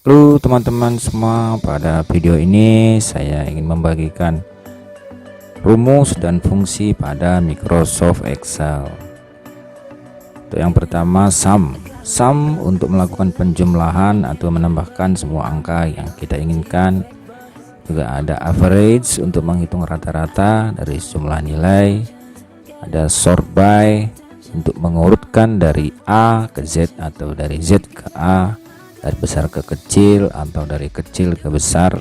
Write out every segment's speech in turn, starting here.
Halo teman-teman semua, pada video ini saya ingin membagikan rumus dan fungsi pada Microsoft Excel. Untuk yang pertama, sum untuk melakukan penjumlahan atau menambahkan semua angka yang kita inginkan. Juga ada average untuk menghitung rata-rata dari sejumlah nilai. Ada sort by untuk mengurutkan dari A ke Z atau dari Z ke A, dari besar ke kecil atau dari kecil ke besar.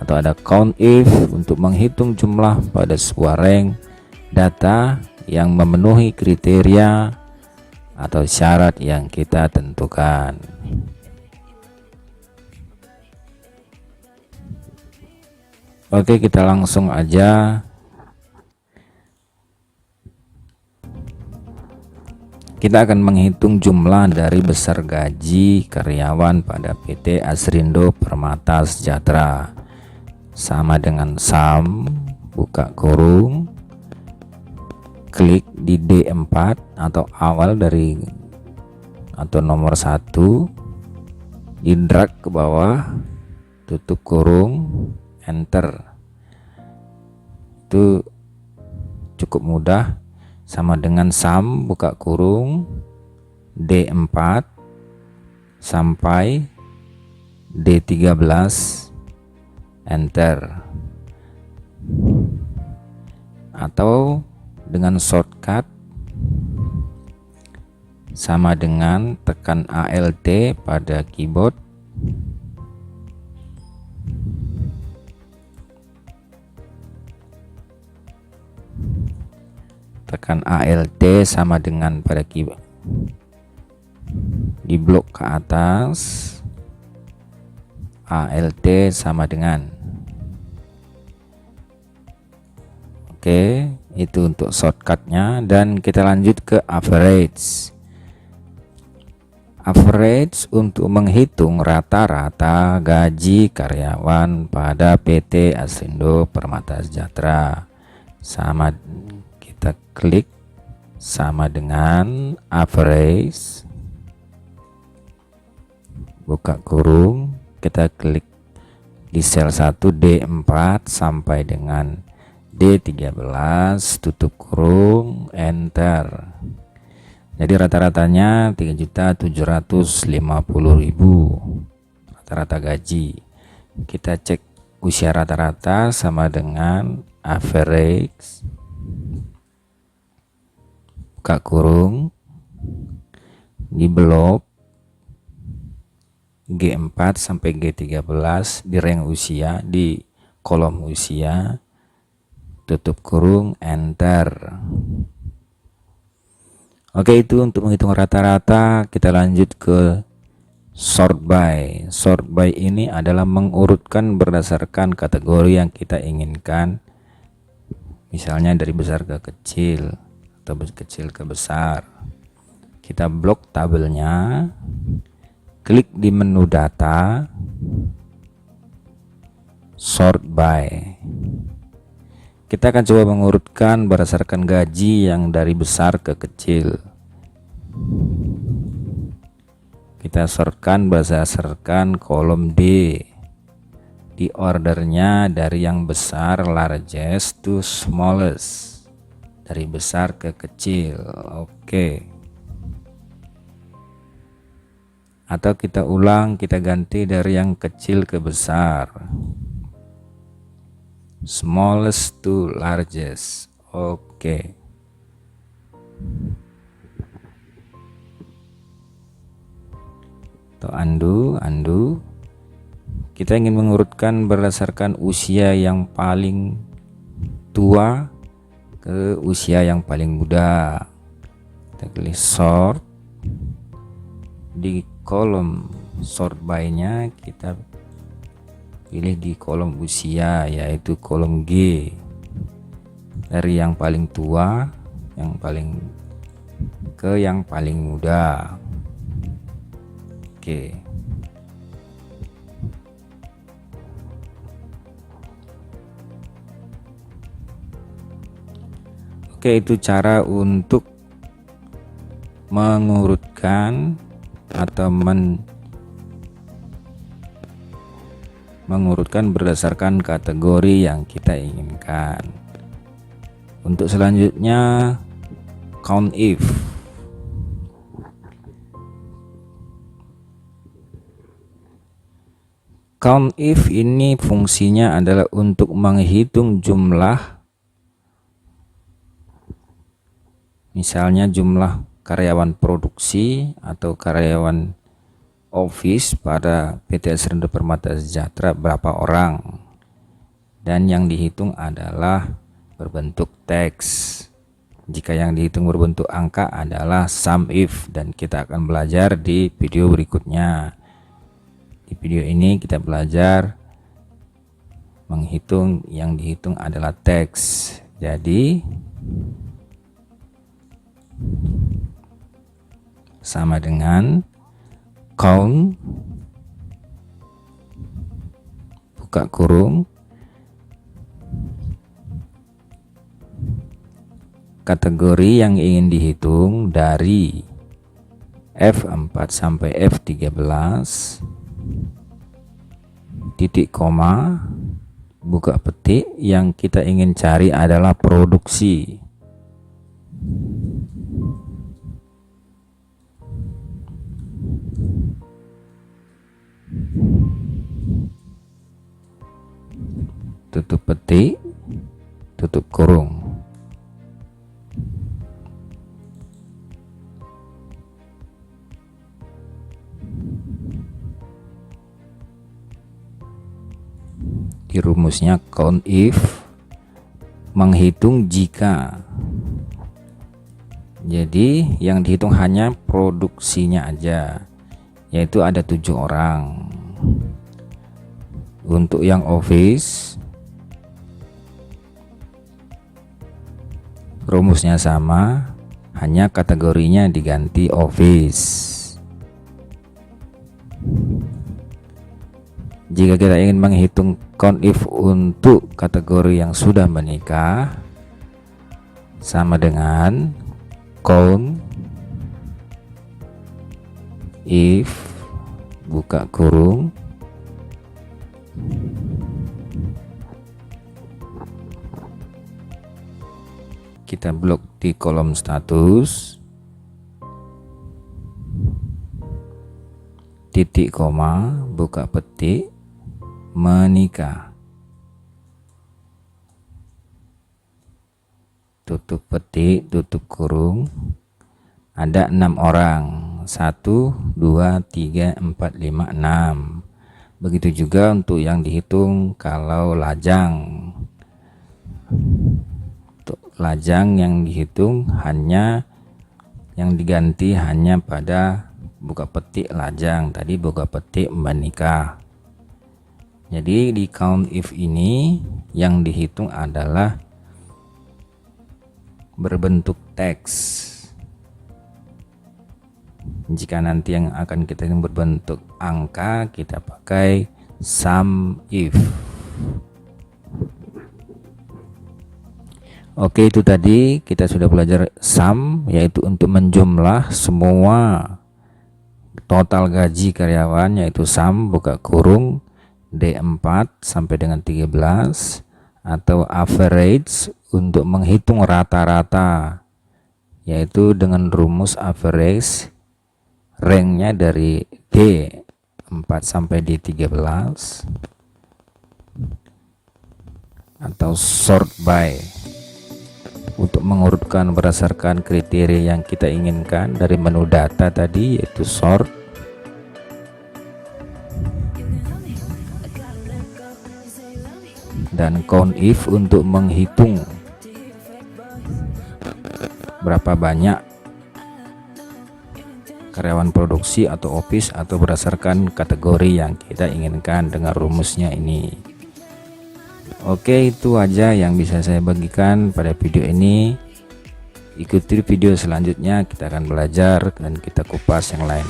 Atau ada count if untuk menghitung jumlah pada sebuah rank data yang memenuhi kriteria atau syarat yang kita tentukan. Oke, kita langsung aja. Kita akan menghitung jumlah dari besar gaji karyawan pada PT Asrindo Permata Sejahtera. Sama dengan sum, buka kurung, klik di D4 atau awal dari atau nomor 1, di drag ke bawah, tutup kurung, enter. Itu cukup mudah. Sama dengan sum, buka kurung, D4 sampai D13, enter. Atau dengan shortcut sama dengan tekan Alt pada keyboard, tekan Alt sama dengan pada keyboard, di blok ke atas, Alt sama dengan. Oke, itu untuk shortcutnya. Dan kita lanjut ke average. Average untuk menghitung rata-rata gaji karyawan pada PT Asrindo Permata Sejahtera. Sama, kita klik sama dengan average, buka kurung, kita klik di sel 1 D4 sampai dengan D13, tutup kurung, enter. Jadi rata-ratanya 3.750.000 rata-rata gaji. Kita cek usia rata-rata sama dengan average, buka kurung, di blok G4 sampai G13, di rank usia, di kolom usia, tutup kurung, enter. Oke, itu untuk menghitung rata-rata. Kita lanjut ke sort by. Sort by ini adalah mengurutkan berdasarkan kategori yang kita inginkan, misalnya dari besar ke kecil atau kecil ke besar. Kita blok tabelnya, klik di menu data, sort by. Kita akan coba mengurutkan berdasarkan gaji yang dari besar ke kecil. Kita sortkan berdasarkan kolom D, di ordernya dari yang besar, largest to smallest, dari besar ke kecil. Oke. Atau kita ulang, kita ganti dari yang kecil ke besar, smallest to largest. Oke. Atau undo. Kita ingin mengurutkan berdasarkan usia yang paling tua ke usia yang paling muda. Kita klik sort, di kolom sort by-nya kita pilih di kolom usia, yaitu kolom G, dari yang paling tua yang paling ke yang paling muda. Oke. Oke, itu cara untuk mengurutkan atau mengurutkan berdasarkan kategori yang kita inginkan. Untuk selanjutnya count if. Count if ini fungsinya adalah untuk menghitung jumlah, misalnya jumlah karyawan produksi atau karyawan office pada PT Asrindo Permata Sejahtera berapa orang, dan yang dihitung adalah berbentuk teks. Jika yang dihitung berbentuk angka adalah sum if, dan kita akan belajar di video berikutnya. Di video ini kita belajar menghitung, yang dihitung adalah teks. Jadi sama dengan count buka kurung kategori yang ingin dihitung dari F4 sampai F13 titik koma buka petik, yang kita ingin cari adalah produksi. Tutup petik, tutup kurung. Di rumusnya count if menghitung jika. Jadi yang dihitung hanya produksinya aja, yaitu ada 7 orang. Untuk yang office rumusnya sama, hanya kategorinya diganti office. Jika kita ingin menghitung count if untuk kategori yang sudah menikah, sama dengan count if buka kurung kita blok di kolom status titik koma buka petik menikah, tutup petik tutup kurung, ada 6 orang, 1 2 3 4 5 6. Begitu juga untuk yang dihitung kalau lajang. Untuk lajang yang dihitung hanya yang diganti hanya pada buka petik lajang, tadi buka petik menikah. Jadi di count if ini yang dihitung adalah berbentuk teks. Jika nanti yang akan kita hitung berbentuk angka, kita pakai sum if. Oke, itu tadi kita sudah belajar sum, yaitu untuk menjumlah semua total gaji karyawan, yaitu sum buka kurung D4 sampai dengan 13, atau average untuk menghitung rata-rata, yaitu dengan rumus average ranknya dari D4 sampai D13, atau sort by untuk mengurutkan berdasarkan kriteria yang kita inginkan dari menu data tadi, yaitu sort. Dan count if untuk menghitung berapa banyak karyawan produksi atau office, atau berdasarkan kategori yang kita inginkan dengan rumusnya ini. Oke, itu aja yang bisa saya bagikan pada video ini. Ikuti video selanjutnya, kita akan belajar dan kita kupas yang lain.